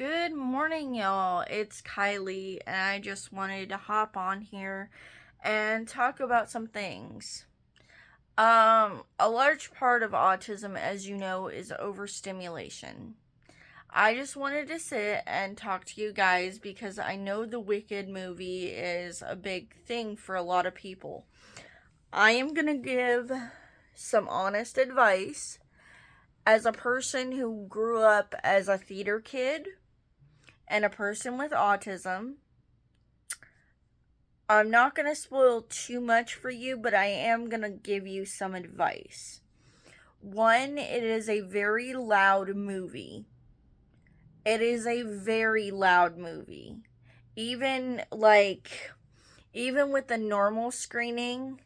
Good morning, y'all. It's Kylie, and I just wanted to hop on here and talk about some things. A large part of autism, as you know, is overstimulation. I just wanted to sit and talk to you guys because I know the Wicked movie is a big thing for a lot of people. I am going to give some honest advice as a person who grew up as a theater kid and a person with autism. I'm not going to spoil too much for you, but I am going to give you some advice. One, it is a very loud movie. It is a very loud movie. Even even with the normal screening,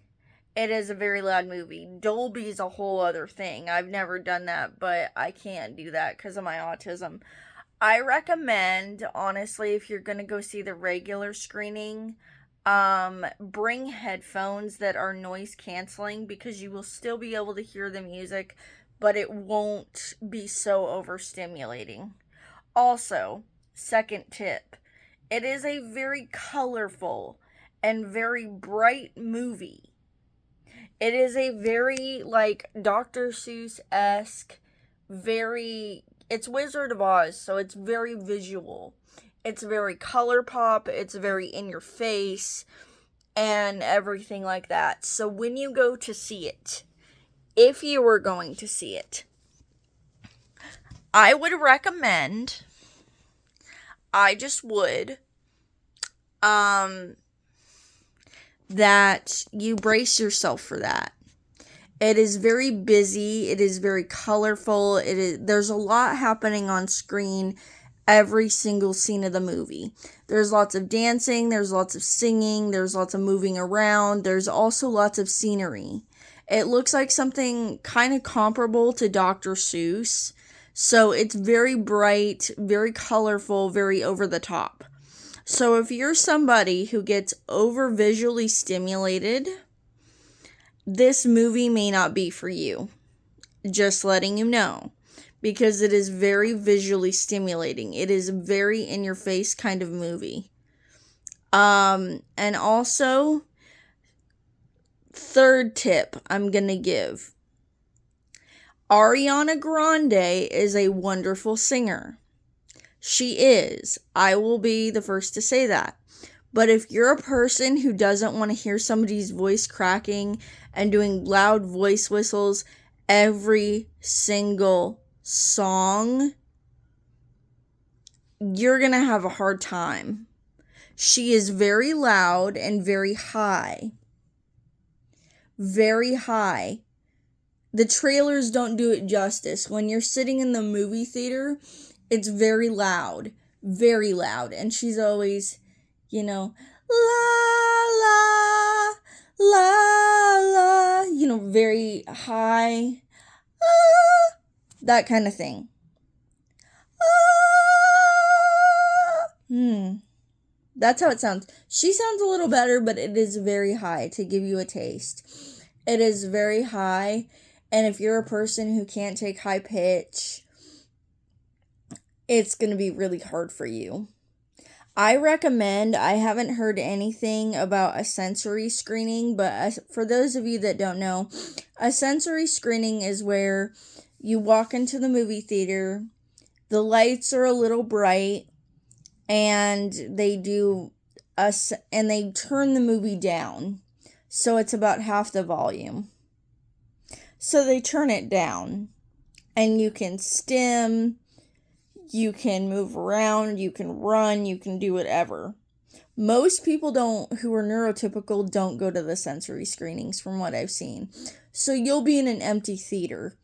it is a very loud movie. Dolby's a whole other thing. I've never done that, but I can't do that because of my autism. I recommend, honestly, if you're going to go see the regular screening, bring headphones that are noise canceling because you will still be able to hear the music, but it won't be so overstimulating. Also, second tip, it is a very colorful and very bright movie. It is a very, like, Dr. Seuss esque, very. It's Wizard of Oz, so it's very visual. It's very color pop, it's very in your face, and everything like that. So when you go to see it, if you were going to see it, I would recommend, I just would, um, that you brace yourself for that. It is very busy, it is very colorful, there's a lot happening on screen every single scene of the movie. There's lots of dancing, there's lots of singing, there's lots of moving around, there's also lots of scenery. It looks like something kind of comparable to Dr. Seuss. So it's very bright, very colorful, very over the top. So if you're somebody who gets over visually stimulated, this movie may not be for you. Just letting you know. Because it is very visually stimulating. It is a very in your face kind of movie. And also, third tip I'm gonna give. Ariana Grande is a wonderful singer. She is. I will be the first to say that. But if you're a person who doesn't want to hear somebody's voice cracking and doing loud voice whistles every single song, you're going to have a hard time. She is very loud and very high. Very high. The trailers don't do it justice. When you're sitting in the movie theater, it's very loud. Very loud. And she's always, la, la, la, la, very high. That kind of thing. That's how it sounds. She sounds a little better, but it is very high to give you a taste. It is very high, and if you're a person who can't take high pitch, it's going to be really hard for you. I haven't heard anything about a sensory screening, but for those of you that don't know, a sensory screening is where you walk into the movie theater, the lights are a little bright, and they turn the movie down. So it's about half the volume. So they turn it down, and you can stim, you can move around, you can run, you can do whatever. Most people who are neurotypical don't go to the sensory screenings from what I've seen. So you'll be in an empty theater,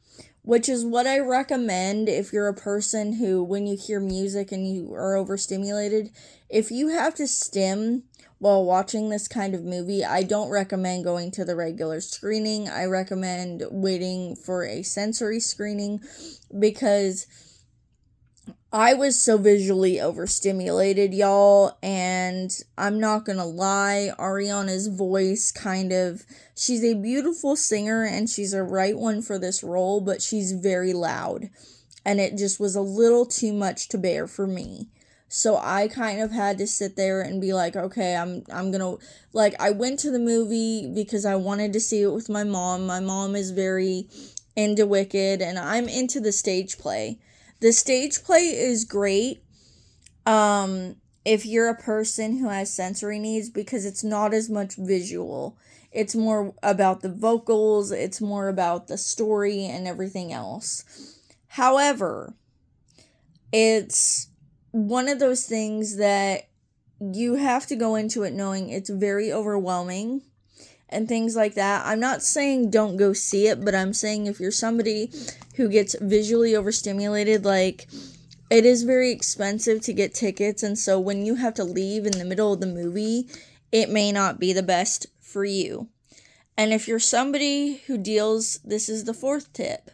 which is what I recommend if you're a person who, when you hear music and you are overstimulated, if you have to stim while watching this kind of movie, I don't recommend going to the regular screening. I recommend waiting for a sensory screening because I was so visually overstimulated, y'all, and I'm not gonna lie, Ariana's voice she's a beautiful singer and she's a right one for this role, but she's very loud. and it just was a little too much to bear for me. So I kind of had to sit there and be like, okay, I'm gonna, like, I went to the movie because I wanted to see it with my mom. My mom is very into Wicked, and I'm into the stage play. The stage play is great if you're a person who has sensory needs, because it's not as much visual. It's more about the vocals, it's more about the story and everything else. However, it's one of those things that you have to go into it knowing it's very overwhelming and things like that. I'm not saying don't go see it, but I'm saying if you're somebody who gets visually overstimulated, like, it is very expensive to get tickets, and so when you have to leave in the middle of the movie, it may not be the best for you. And if you're somebody who deals, this is the fourth tip,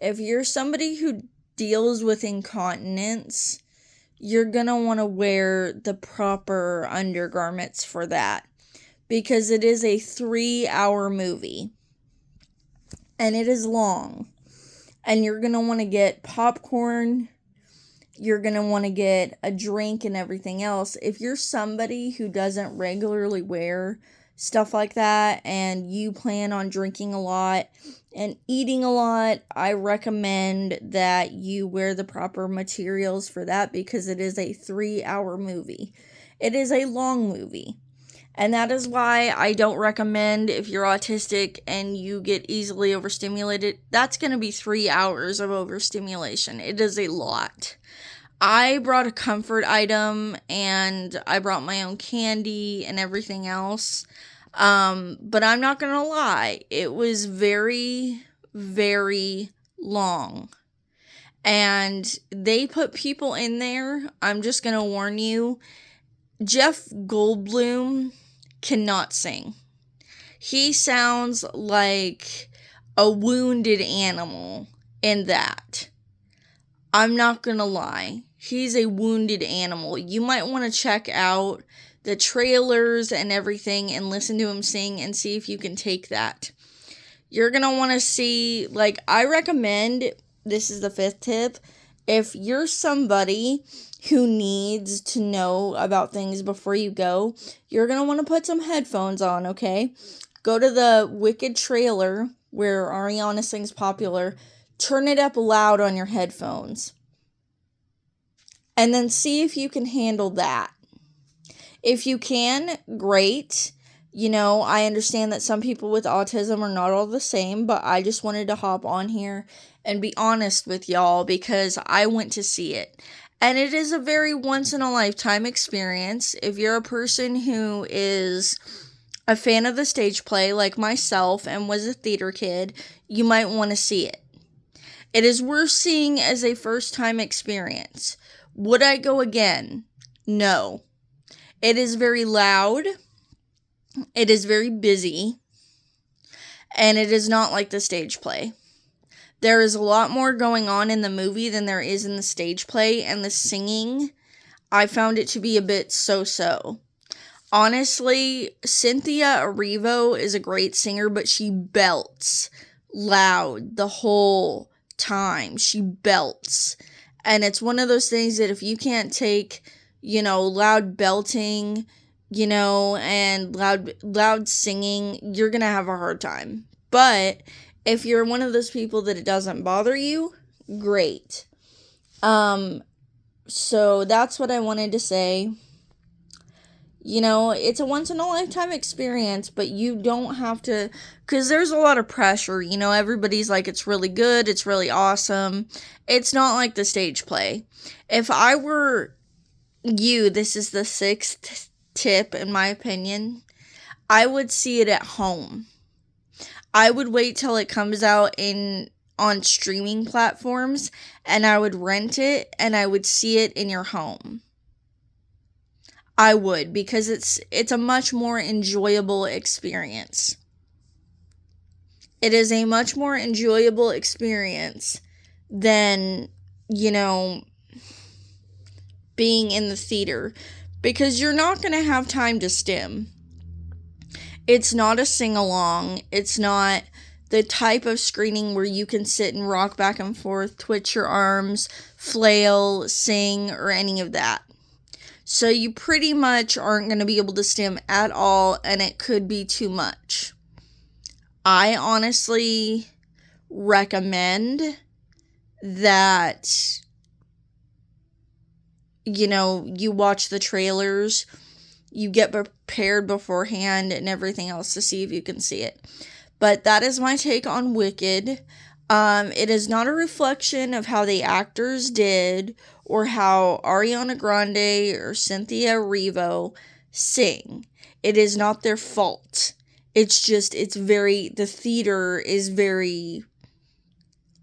if you're somebody who deals with incontinence, you're gonna want to wear the proper undergarments for that, because it is a 3-hour movie, and it is long, and you're gonna want to get popcorn, you're going to want to get a drink and everything else. If you're somebody who doesn't regularly wear stuff like that and you plan on drinking a lot and eating a lot, I recommend that you wear the proper materials for that, because it is a 3-hour movie. It is a long movie. And that is why I don't recommend, if you're autistic and you get easily overstimulated, that's going to be 3 hours of overstimulation. It is a lot. I brought a comfort item and I brought my own candy and everything else. But I'm not going to lie, it was very, very long. And they put people in there. I'm just going to warn you, Jeff Goldblum cannot sing. He sounds like a wounded animal in that. I'm not gonna lie. He's a wounded animal. You might want to check out the trailers and everything and listen to him sing and see if you can take that. You're gonna want to see, like, I recommend, this is the 5th tip, if you're somebody who needs to know about things before you go, you're going to want to put some headphones on, okay? Go to the Wicked trailer where Ariana sings Popular, turn it up loud on your headphones, and then see if you can handle that. If you can, great. You know, I understand that some people with autism are not all the same, but I just wanted to hop on here and be honest with y'all, because I went to see it. And it is a very once-in-a-lifetime experience. If you're a person who is a fan of the stage play, like myself, and was a theater kid, you might want to see it. It is worth seeing as a first-time experience. Would I go again? No. It is very loud. It is very busy. And it is not like the stage play. There is a lot more going on in the movie than there is in the stage play, and the singing, I found it to be a bit so-so. Honestly, Cynthia Erivo is a great singer, but she belts loud the whole time. She belts. And it's one of those things that if you can't take, loud belting, and loud singing, you're gonna have a hard time. But if you're one of those people that it doesn't bother you, great. So that's what I wanted to say. It's a once-in-a-lifetime experience, but you don't have to, because there's a lot of pressure, everybody's like, it's really good, it's really awesome. It's not like the stage play. If I were you, this is the 6th tip, in my opinion, I would see it at home. I would wait till it comes out on streaming platforms, and I would rent it, and I would see it in your home. I would, because it's a much more enjoyable experience. It is a much more enjoyable experience than, being in the theater, because you're not going to have time to stim. It's not a sing-along. It's not the type of screening where you can sit and rock back and forth, twitch your arms, flail, sing, or any of that. So you pretty much aren't going to be able to stim at all, and it could be too much. I honestly recommend that, you watch the trailers, you get prepared beforehand and everything else to see if you can see it. But that is my take on Wicked. It is not a reflection of how the actors did or how Ariana Grande or Cynthia Erivo sing. It is not their fault. It's just, the theater is very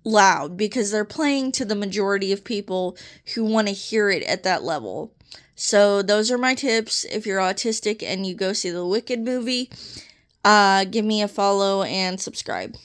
loud because they're playing to the majority of people who want to hear it at that level. So those are my tips. If you're autistic and you go see the Wicked movie, give me a follow and subscribe.